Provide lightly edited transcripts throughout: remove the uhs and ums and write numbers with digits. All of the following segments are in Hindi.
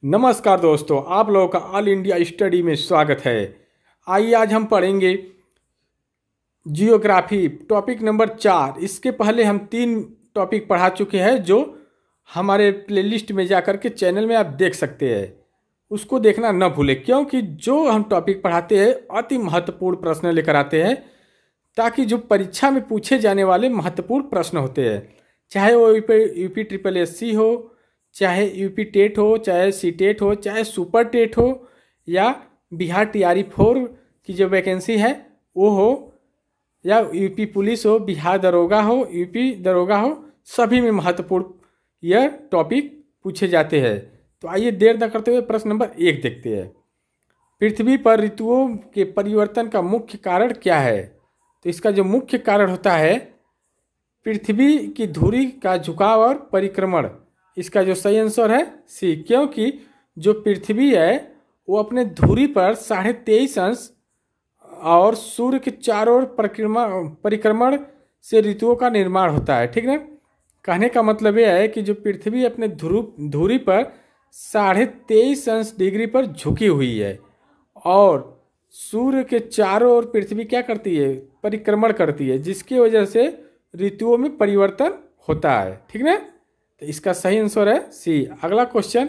नमस्कार दोस्तों, आप लोगों का ऑल इंडिया स्टडी में स्वागत है। आइए आज हम पढ़ेंगे जियोग्राफी टॉपिक नंबर 4। इसके पहले हम 3 टॉपिक पढ़ा चुके हैं जो हमारे प्लेलिस्ट में जाकर के चैनल में आप देख सकते हैं। उसको देखना न भूलें, क्योंकि जो हम टॉपिक पढ़ाते हैं अति महत्वपूर्ण प्रश्न लेकर आते हैं, ताकि जो परीक्षा में पूछे जाने वाले महत्वपूर्ण प्रश्न होते हैं, चाहे वो यूपी ट्रिपल एससी हो, चाहे यूपी टेट हो, चाहे सी टेट हो, चाहे सुपर टेट हो, या बिहार टीआरई 4 की जो वैकेंसी है वो हो, या यूपी पुलिस हो, बिहार दरोगा हो, यूपी दरोगा हो, सभी में महत्वपूर्ण यह टॉपिक पूछे जाते हैं। तो आइए देर न करते हुए प्रश्न नंबर 1 देखते हैं। पृथ्वी पर ऋतुओं के परिवर्तन का मुख्य कारण क्या है? तो इसका जो मुख्य कारण होता है पृथ्वी की धुरी का झुकाव और परिक्रमण। इसका जो सही आंसर है सी, क्योंकि जो पृथ्वी है वो अपने धुरी पर 23.5 अंश और सूर्य के चारों ओर परिक्रमण से ऋतुओं का निर्माण होता है। ठीक ना? कहने का मतलब यह है कि जो पृथ्वी अपने धुरी पर 23.5 अंश डिग्री पर झुकी हुई है और सूर्य के चारों ओर पृथ्वी क्या करती है? परिक्रमण करती है, जिसकी वजह से ऋतुओं में परिवर्तन होता है। ठीक ना? तो इसका सही आंसर है सी। अगला क्वेश्चन,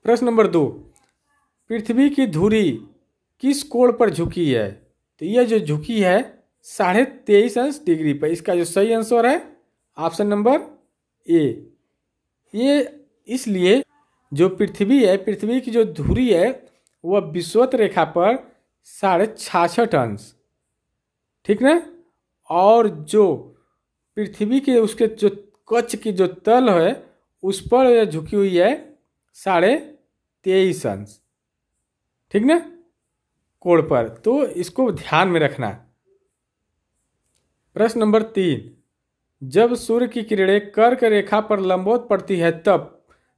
प्रश्न नंबर 2। पृथ्वी की धुरी किस कोण पर झुकी है? तो यह जो झुकी है 23.5 अंश डिग्री पर। इसका जो सही आंसर है ऑप्शन नंबर ए। ये इसलिए जो पृथ्वी है, पृथ्वी की जो धुरी है वह विषुवत रेखा पर 66.5 अंश, ठीक ना, और जो पृथ्वी के उसके जो कक्ष की जो तल है उस पर यह झुकी हुई है 23.5 अंश, ठीक ना, कोण पर। तो इसको ध्यान में रखना। प्रश्न नंबर 3। जब सूर्य की किरणें कर्क रेखा पर लंबवत पड़ती है तब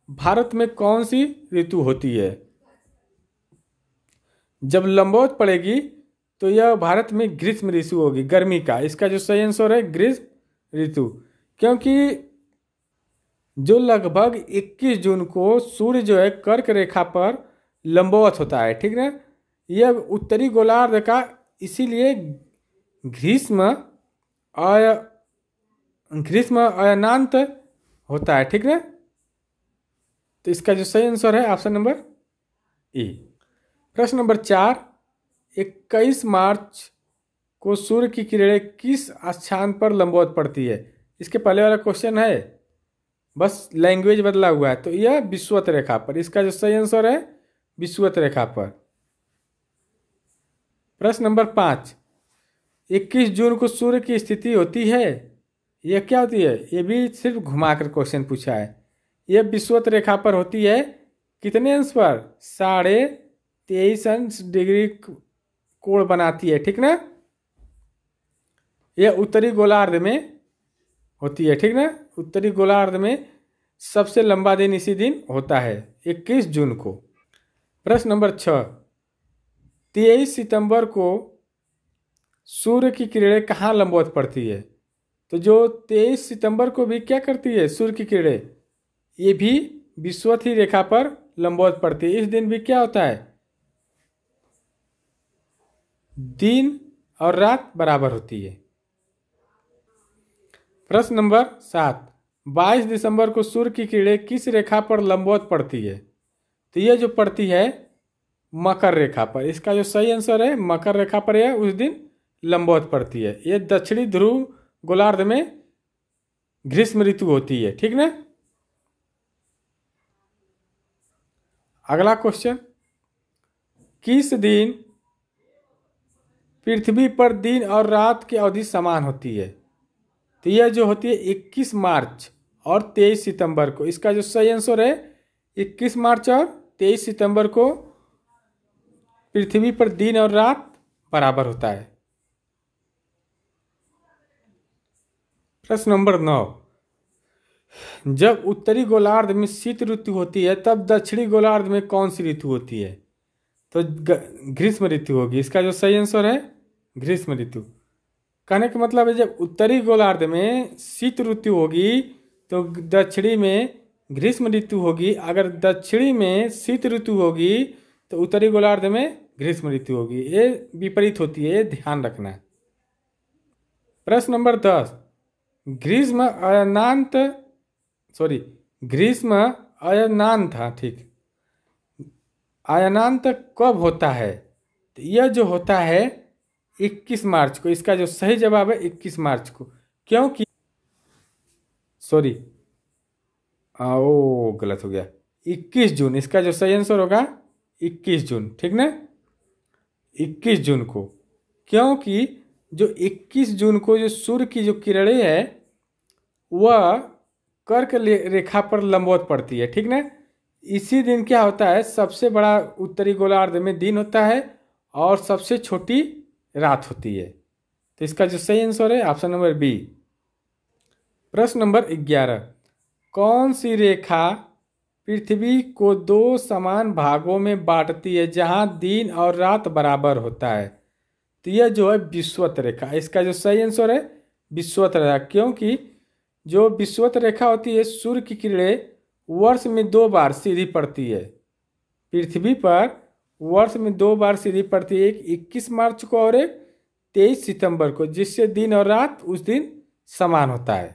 भारत में कौन सी ऋतु होती है? जब लंबवत पड़ेगी तो यह भारत में ग्रीष्म ऋतु होगी, गर्मी का। इसका जो सही आंसर है ग्रीष्म ऋतु, क्योंकि जो लगभग 21 जून को सूर्य जो है कर्क रेखा पर लंबवत होता है, ठीक ना। यह उत्तरी गोलार्ध का इसीलिए ग्रीष्म अयनांत होता है, ठीक ना। तो इसका जो सही आंसर है ऑप्शन नंबर ए। प्रश्न नंबर 4। 21 मार्च को सूर्य की किरणें किस स्थान पर लंबवत पड़ती है? इसके पहले वाला क्वेश्चन है, बस लैंग्वेज बदला हुआ है। तो यह विषुवत रेखा पर। इसका जो सही आंसर है विषुवत रेखा पर। प्रश्न नंबर 5। 21 जून को सूर्य की स्थिति होती है, यह क्या होती है? यह भी सिर्फ घुमाकर क्वेश्चन पूछा है। यह विषुवत रेखा पर होती है कितने अंश पर? 23.5 अंश डिग्री कोण बनाती है, ठीक ना। यह उत्तरी गोलार्ध में होती है, ठीक ना। उत्तरी गोलार्ध में सबसे लंबा दिन इसी दिन होता है, 21 जून को। प्रश्न नंबर 6। 23 सितंबर को सूर्य की किरणें कहाँ लंबवत पड़ती है? तो जो 23 सितंबर को भी क्या करती है सूर्य की किरणें, ये भी विषुवत ही रेखा पर लंबवत पड़ती है। इस दिन भी क्या होता है? दिन और रात बराबर होती है। प्रश्न नंबर 7। 22 दिसंबर को सूर्य की किरणें किस रेखा पर लंबवत पड़ती है? तो यह जो पड़ती है मकर रेखा पर। इसका जो सही आंसर है मकर रेखा पर यह उस दिन लंबवत पड़ती है। यह दक्षिणी ध्रुव गोलार्ध में ग्रीष्म ऋतु होती है, ठीक ना। अगला क्वेश्चन, किस दिन पृथ्वी पर दिन और रात की अवधि समान होती है? तो यह जो होती है 21 मार्च और 23 सितंबर को। इसका जो सही आंसर है 21 मार्च और 23 सितंबर को पृथ्वी पर दिन और रात बराबर होता है। प्रश्न नंबर 9। जब उत्तरी गोलार्ध में शीत ऋतु होती है तब दक्षिणी गोलार्ध में कौन सी ऋतु होती है? तो ग्रीष्म ऋतु होगी। इसका जो सही आंसर है ग्रीष्म ऋतु। कहने का मतलब है जब उत्तरी गोलार्ध में शीत ऋतु होगी तो दक्षिणी में ग्रीष्म ऋतु होगी, अगर दक्षिणी में शीत ऋतु होगी तो उत्तरी गोलार्ध में ग्रीष्म ऋतु होगी। ये विपरीत होती है, ये ध्यान रखना। प्रश्न नंबर 10, ग्रीष्म अयनांत सॉरी ग्रीष्म अयनांत, हाँ ठीक, अयनांत कब होता है? तो यह जो होता है 21 मार्च को। इसका जो सही जवाब है 21 मार्च को, क्योंकि सॉरी ओ गलत हो गया, 21 जून। इसका जो सही आंसर होगा 21 जून, ठीक ना, 21 जून को। क्योंकि जो 21 जून को जो सूर्य की जो किरणें है वह कर्क रेखा पर लंबवत पड़ती है, ठीक ना। इसी दिन क्या होता है, सबसे बड़ा उत्तरी गोलार्ध में दिन होता है और सबसे छोटी रात होती है। तो इसका जो सही आंसर है ऑप्शन नंबर बी। प्रश्न नंबर 11, कौन सी रेखा पृथ्वी को दो समान भागों में बांटती है जहां दिन और रात बराबर होता है? तो यह जो है विषुवत रेखा। इसका जो सही आंसर है विषुवत रेखा, क्योंकि जो विषुवत रेखा होती है सूर्य की किरणें वर्ष में 2 बार सीधी पड़ती है पृथ्वी पर, वर्ष में 2 बार सीधी पड़ती है, एक 21 मार्च को और एक 23 सितंबर को, जिससे दिन और रात उस दिन समान होता है।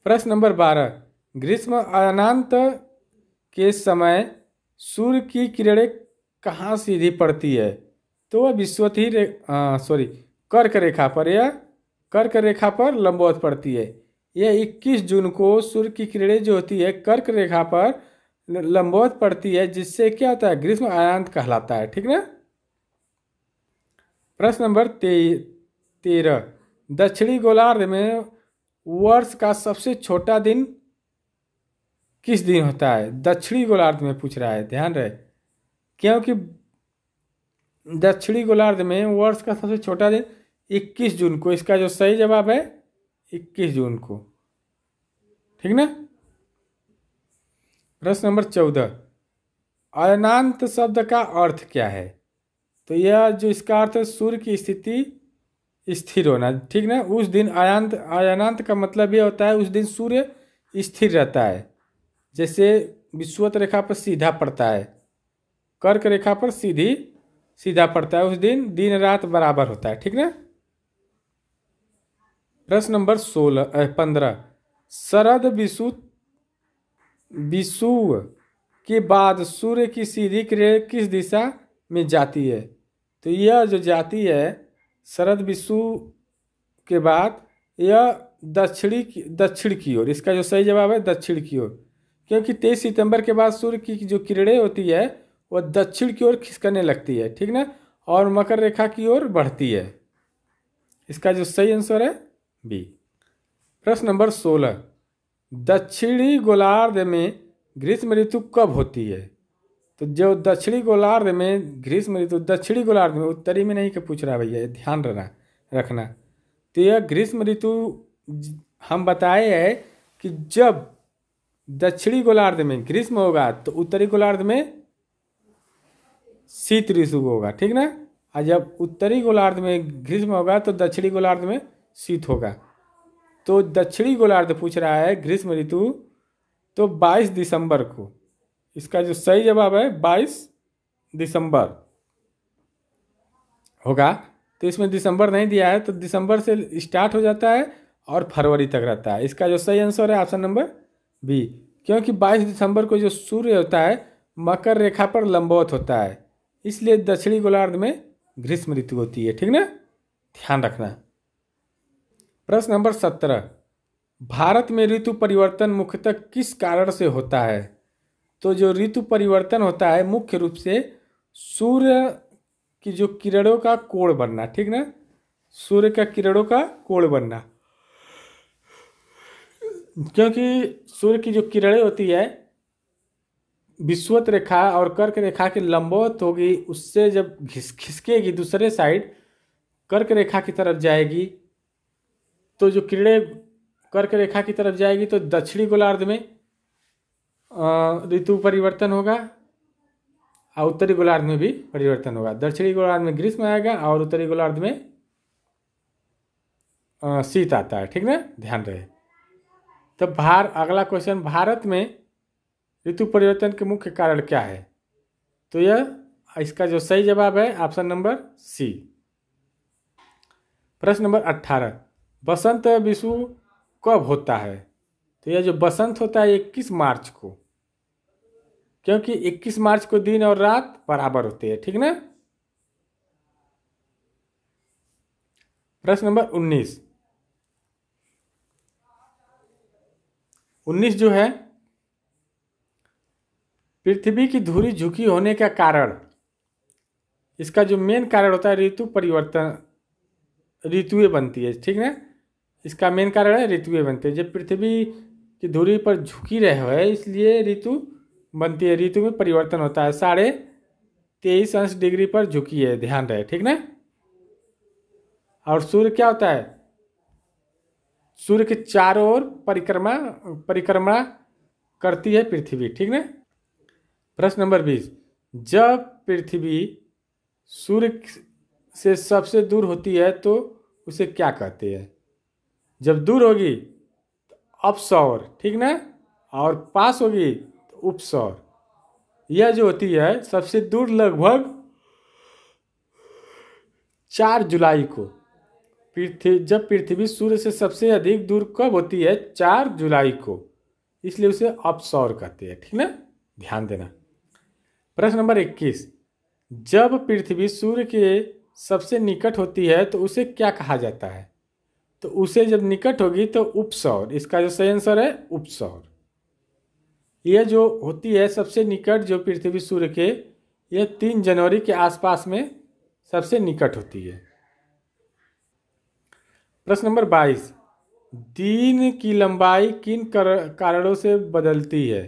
प्रश्न नंबर 12, ग्रीष्म अयनांत के समय सूर्य की किरणें कहाँ सीधी पड़ती है? तो वह विषुवत ही कर्क रेखा पर, यह कर्क रेखा पर लंबवत पड़ती है। यह 21 जून को सूर्य की किरणें जो होती है कर्क रेखा पर लंबवत पड़ती है, जिससे क्या होता है, ग्रीष्म अयनांत कहलाता है, ठीक ना। प्रश्न नंबर 13, दक्षिणी गोलार्ध में वर्ष का सबसे छोटा दिन किस दिन होता है? दक्षिणी गोलार्ध में पूछ रहा है, ध्यान रहे, क्योंकि दक्षिणी गोलार्ध में वर्ष का सबसे छोटा दिन 21 जून को। इसका जो सही जवाब है 21 जून को, ठीक ना। प्रश्न नंबर 14, अयनांत शब्द का अर्थ क्या है? तो यह जो इसका अर्थ है सूर्य की स्थिति स्थिर होना, ठीक ना। उस दिन अयनांत का मतलब यह होता है उस दिन सूर्य स्थिर रहता है, जैसे विषुवत रेखा पर सीधा पड़ता है, कर्क रेखा पर सीधा पड़ता है, उस दिन दिन रात बराबर होता है, ठीक ना। प्रश्न नंबर 15, शरद विषुव के बाद सूर्य की सीधी किरण किस दिशा में जाती है? तो यह जो जाती है शरद विषुव के बाद यह दक्षिण की ओर। इसका जो सही जवाब है दक्षिण की ओर, क्योंकि 23 सितंबर के बाद सूर्य की जो किरणें होती है वह दक्षिण की ओर खिसकने लगती है, ठीक ना, और मकर रेखा की ओर बढ़ती है। इसका जो सही आंसर है बी। प्रश्न नंबर 16, दक्षिणी गोलार्ध में ग्रीष्म ऋतु कब होती है? तो जो दक्षिणी गोलार्ध में ग्रीष्म ऋतु, दक्षिणी गोलार्ध में, उत्तरी में नहीं के पूछ रहा भैया, ध्यान रखना। तो यह ग्रीष्म ऋतु हम बताए है कि जब दक्षिणी गोलार्ध में ग्रीष्म होगा तो उत्तरी गोलार्ध में शीत ऋतु होगा, ठीक ना। और जब उत्तरी गोलार्ध में ग्रीष्म होगा तो दक्षिणी गोलार्ध में शीत होगा। तो दक्षिणी गोलार्ध पूछ रहा है ग्रीष्म ऋतु तो 22 दिसंबर को। इसका जो सही जवाब है 22 दिसंबर होगा। तो इसमें दिसंबर नहीं दिया है, तो दिसंबर से स्टार्ट हो जाता है और फरवरी तक रहता है। इसका जो सही आंसर है ऑप्शन नंबर बी, क्योंकि 22 दिसंबर को जो सूर्य होता है मकर रेखा पर लंबवत होता है, इसलिए दक्षिणी गोलार्ध में ग्रीष्म ऋतु होती है, ठीक ना, ध्यान रखना। प्रश्न नंबर 17, भारत में ऋतु परिवर्तन मुख्यतः किस कारण से होता है? तो जो ऋतु परिवर्तन होता है मुख्य रूप से सूर्य की जो किरणों का कोण बनना, ठीक ना, सूर्य का किरणों का कोण बनना, क्योंकि सूर्य की जो किरणें होती है विषुवत रेखा और कर्क रेखा के लंबवत होगी, उससे जब खिसकेगी दूसरे साइड कर्क रेखा की तरफ जाएगी, तो जो किरणें कर्क रेखा की तरफ जाएगी तो दक्षिणी गोलार्ध में ऋतु परिवर्तन होगा और उत्तरी गोलार्ध में भी परिवर्तन होगा। दक्षिणी गोलार्ध में ग्रीष्म आएगा और उत्तरी गोलार्ध में शीत आता है, ठीक ना, ध्यान रहे। तो अगला क्वेश्चन, भारत में ऋतु परिवर्तन के मुख्य कारण क्या है? तो यह इसका जो सही जवाब है ऑप्शन नंबर सी। प्रश्न नंबर 18, बसंत विषु कब होता है? तो यह जो बसंत होता है 21 मार्च को, क्योंकि 21 मार्च को दिन और रात बराबर होते हैं, ठीक ना। प्रश्न नंबर 19 जो है, पृथ्वी की धुरी झुकी होने का कारण, इसका जो मेन कारण होता है ऋतु परिवर्तन, ऋतुएं बनती है, ठीक ना। इसका मेन कारण है ऋतुएं बनती है। जब पृथ्वी की धुरी पर झुकी रहे है इसलिए ऋतु बनती है, ऋतु में परिवर्तन होता है। 23.5 डिग्री पर झुकी है, ध्यान रहे, ठीक ना। और सूर्य क्या होता है? सूर्य के चारों ओर परिक्रमा करती है पृथ्वी, ठीक ना। प्रश्न नंबर 20, जब पृथ्वी सूर्य से सबसे दूर होती है तो उसे क्या कहते हैं? जब दूर होगी तो अपसौर, ठीक ना, और पास होगी तो उपसौर। यह जो होती है सबसे दूर लगभग 4 जुलाई को, जब पृथ्वी सूर्य से सबसे अधिक दूर कब होती है? 4 जुलाई को, इसलिए उसे अपसौर कहते हैं, ठीक ना, ध्यान देना। प्रश्न नंबर 21, जब पृथ्वी सूर्य के सबसे निकट होती है तो उसे क्या कहा जाता है? तो उसे जब निकट होगी तो उपसौर, इसका जो सही आंसर है उपसौर। यह जो होती है सबसे निकट, जो पृथ्वी सूर्य के, यह 3 जनवरी के आसपास में सबसे निकट होती है। प्रश्न नंबर 22, दिन की लंबाई किन कारणों से बदलती है?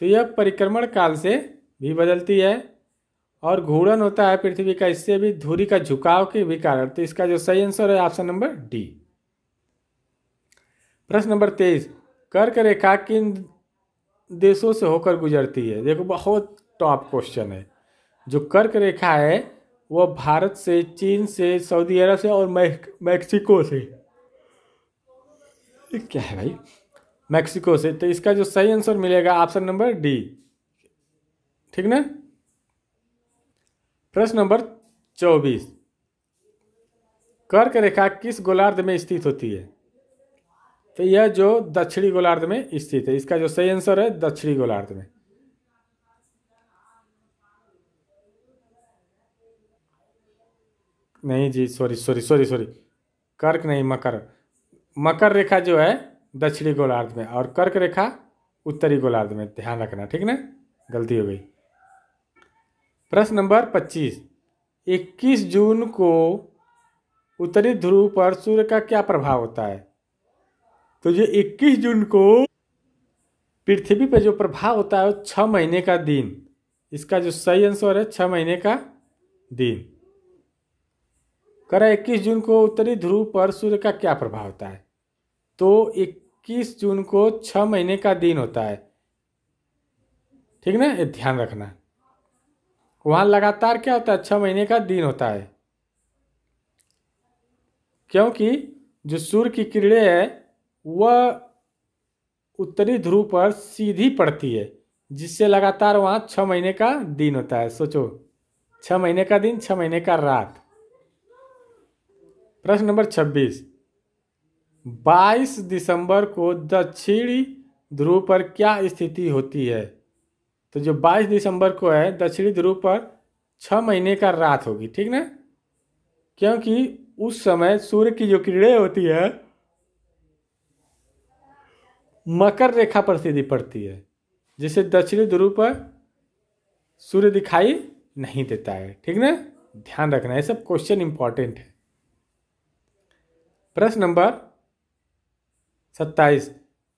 तो यह परिक्रमण काल से भी बदलती है, और घूर्णन होता है पृथ्वी का, इससे भी धुरी का झुकाव के भी कारण। तो इसका जो सही आंसर है ऑप्शन नंबर डी। प्रश्न नंबर 23, कर्क रेखा किन देशों से होकर गुजरती है? देखो बहुत टॉप क्वेश्चन है। जो कर्क रेखा है वह भारत से, चीन से, सऊदी अरब से और मैक्सिको से। क्या है भाई? मैक्सिको से। तो इसका जो सही आंसर मिलेगा ऑप्शन नंबर डी, ठीक ना। प्रश्न नंबर 24, कर्क रेखा किस गोलार्ध में स्थित होती है? तो यह जो दक्षिणी गोलार्ध में स्थित है, इसका जो सही आंसर है दक्षिणी गोलार्ध में। नहीं जी, सॉरी, कर्क नहीं, मकर रेखा जो है दक्षिणी गोलार्ध में, और कर्क रेखा उत्तरी गोलार्ध में, ध्यान रखना, ठीक ना, गलती हो गई। प्रश्न नंबर 25, 21 जून को उत्तरी ध्रुव पर सूर्य का क्या प्रभाव होता है? तो जो 21 जून को पृथ्वी पर जो प्रभाव होता है वो 6 महीने का दिन, इसका जो सही आंसर है 6 महीने का दिन। करा 21 जून को उत्तरी ध्रुव पर सूर्य का क्या प्रभाव होता है? तो 21 जून को 6 महीने का दिन होता है, ठीक ना, ये ध्यान रखना। वहां लगातार क्या होता है? 6 महीने का दिन होता है, क्योंकि जो सूर्य की किरणें है वह उत्तरी ध्रुव पर सीधी पड़ती है, जिससे लगातार वहां 6 महीने का दिन होता है। सोचो, 6 महीने का दिन, 6 महीने का रात। प्रश्न नंबर 26, 22 दिसंबर को दक्षिणी ध्रुव पर क्या स्थिति होती है? तो जो 22 दिसंबर को है दक्षिणी ध्रुव पर 6 महीने का रात होगी, ठीक ना, क्योंकि उस समय सूर्य की जो किरणें होती है मकर रेखा पर सीधी पड़ती है, जिससे दक्षिणी ध्रुव पर सूर्य दिखाई नहीं देता है, ठीक ना, ध्यान रखना, ये सब क्वेश्चन इंपॉर्टेंट है। प्रश्न नंबर 27,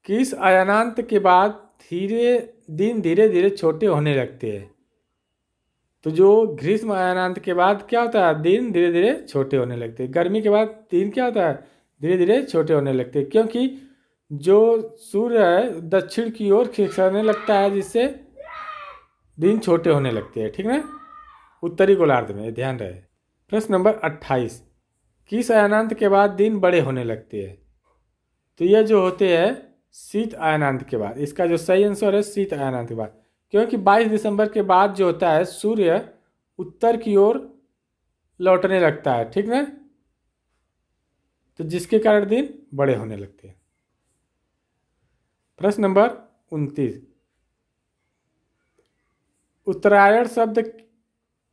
किस अयनांत के बाद दिन धीरे धीरे छोटे होने लगते हैं? तो जो ग्रीष्म अयनांत के बाद क्या होता है? दिन धीरे धीरे छोटे होने लगते हैं। गर्मी के बाद दिन क्या होता है? धीरे धीरे छोटे होने लगते हैं, क्योंकि जो सूर्य है दक्षिण की ओर खिसकने लगता है, जिससे दिन छोटे होने लगते हैं, ठीक ना, उत्तरी गोलार्ध में, ध्यान रहे। प्रश्न नंबर 28, किस अयनांत के बाद दिन बड़े होने लगते हैं? तो यह जो होते हैं शीत अयनांत के बाद। इसका जो सही आंसर है शीत अयनांत के बाद, क्योंकि 22 दिसंबर के बाद जो होता है सूर्य उत्तर की ओर लौटने लगता है, ठीक ना, तो जिसके कारण दिन बड़े होने लगते हैं। प्रश्न नंबर 29, उत्तरायण शब्द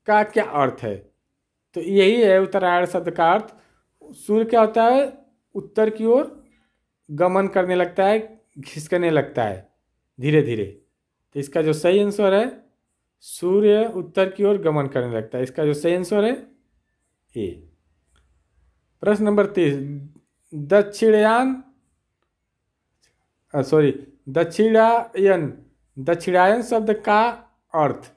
का क्या अर्थ है? तो यही है उत्तरायण शब्द का अर्थ। सूर्य क्या होता है, उत्तर की ओर गमन करने लगता है, खिसकने लगता है धीरे धीरे। तो इसका जो सही आंसर है सूर्य उत्तर की ओर गमन करने लगता है। इसका जो सही आंसर है ए। प्रश्न नंबर 30, दक्षिणायन दक्षिणायन शब्द का अर्थ,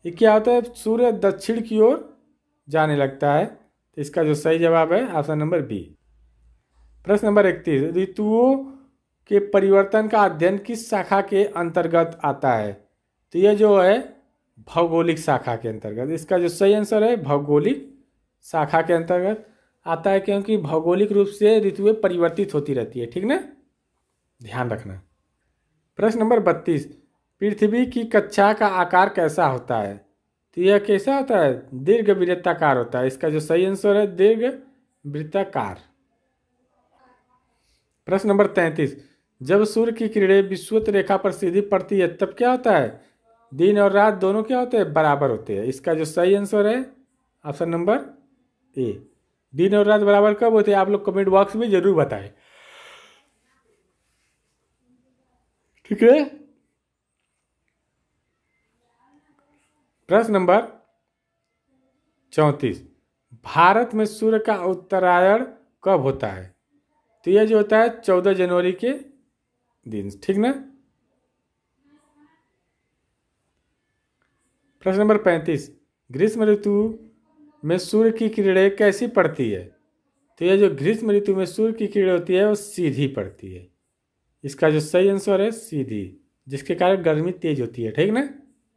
ये क्या होता है? सूर्य दक्षिण की ओर जाने लगता है। तो इसका जो सही जवाब है ऑप्शन नंबर बी। प्रश्न नंबर 31, ऋतुओं के परिवर्तन का अध्ययन किस शाखा के अंतर्गत आता है? तो यह जो है भौगोलिक शाखा के अंतर्गत। इसका जो सही आंसर है भौगोलिक शाखा के अंतर्गत आता है, क्योंकि भौगोलिक रूप से ऋतुएं परिवर्तित होती रहती है, ठीक ना, ध्यान रखना। प्रश्न नंबर 32, पृथ्वी की कक्षा का आकार कैसा होता है? तो यह कैसा होता है? दीर्घ वृत्ताकार होता है। इसका जो सही आंसर है दीर्घ वृत्ताकार। प्रश्न नंबर 33, जब सूर्य की किरणें विषुवत रेखा पर सीधी पड़ती है तब क्या होता है? दिन और रात दोनों क्या होते हैं? बराबर होते हैं। इसका जो सही आंसर है ऑप्शन नंबर ए। दिन और रात बराबर कब होते हैं? आप लोग कमेंट बॉक्स में जरूर बताएं, ठीक है। प्रश्न नंबर 34, भारत में सूर्य का उत्तरायण कब होता है? तो यह जो होता है 14 जनवरी के दिन, ठीक ना। प्रश्न नंबर 35, ग्रीष्म ऋतु में सूर्य की किरणें कैसी पड़ती है? तो यह जो ग्रीष्म ऋतु में सूर्य की किरणें होती है वो सीधी पड़ती है। इसका जो सही आंसर है सीधी, जिसके कारण गर्मी तेज होती है, ठीक ना,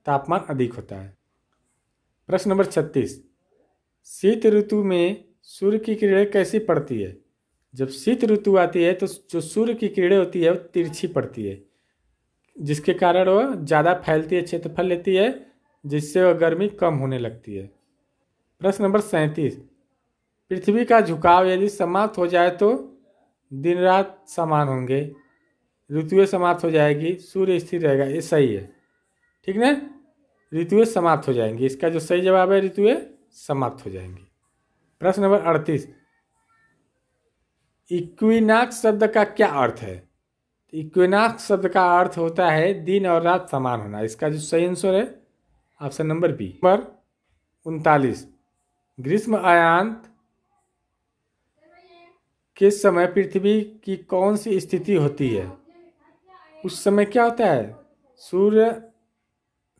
तापमान अधिक होता है। प्रश्न नंबर 36, शीत ऋतु में सूर्य की किरणें कैसी पड़ती है? जब शीत ऋतु आती है तो जो सूर्य की किरणें होती है वो तिरछी पड़ती है, जिसके कारण वह ज़्यादा फैलती है, क्षेत्रफल लेती है, जिससे वह गर्मी कम होने लगती है। प्रश्न नंबर 37, पृथ्वी का झुकाव यदि समाप्त हो जाए तो दिन रात समान होंगे, ऋतुएं समाप्त हो जाएगी, सूर्य स्थिर रहेगा, ये सही है, ठीक ना, ऋतुएं समाप्त हो जाएंगी। इसका जो सही जवाब है ऋतुएं समाप्त हो जाएंगी। प्रश्न नंबर 38, इक्विनॉक्स शब्द का क्या अर्थ है? इक्विनॉक्स शब्द का अर्थ होता है दिन और रात समान होना। इसका जो सही आंसर है ऑप्शन नंबर बी। नंबर 39, ग्रीष्म अयनांत के समय पृथ्वी की कौन सी स्थिति होती है? उस समय क्या होता है? सूर्य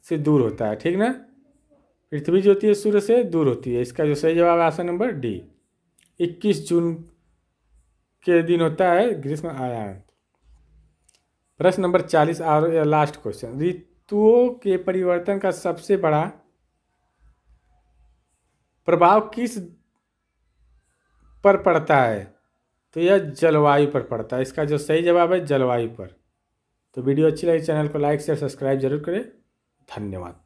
से दूर होता है, ठीक ना, पृथ्वी जो होती है सूर्य से दूर होती है। इसका जो सही जवाब है ऑप्शन नंबर डी, 21 जून के दिन होता है ग्रीष्म अयनांत। प्रश्न नंबर 40 और लास्ट क्वेश्चन, ऋतुओं के परिवर्तन का सबसे बड़ा प्रभाव किस पर पड़ता है? तो यह जलवायु पर पड़ता है। इसका जो सही जवाब है जलवायु पर। तो वीडियो अच्छी लगी चैनल को लाइक शेयर सब्सक्राइब जरूर करें। धन्यवाद।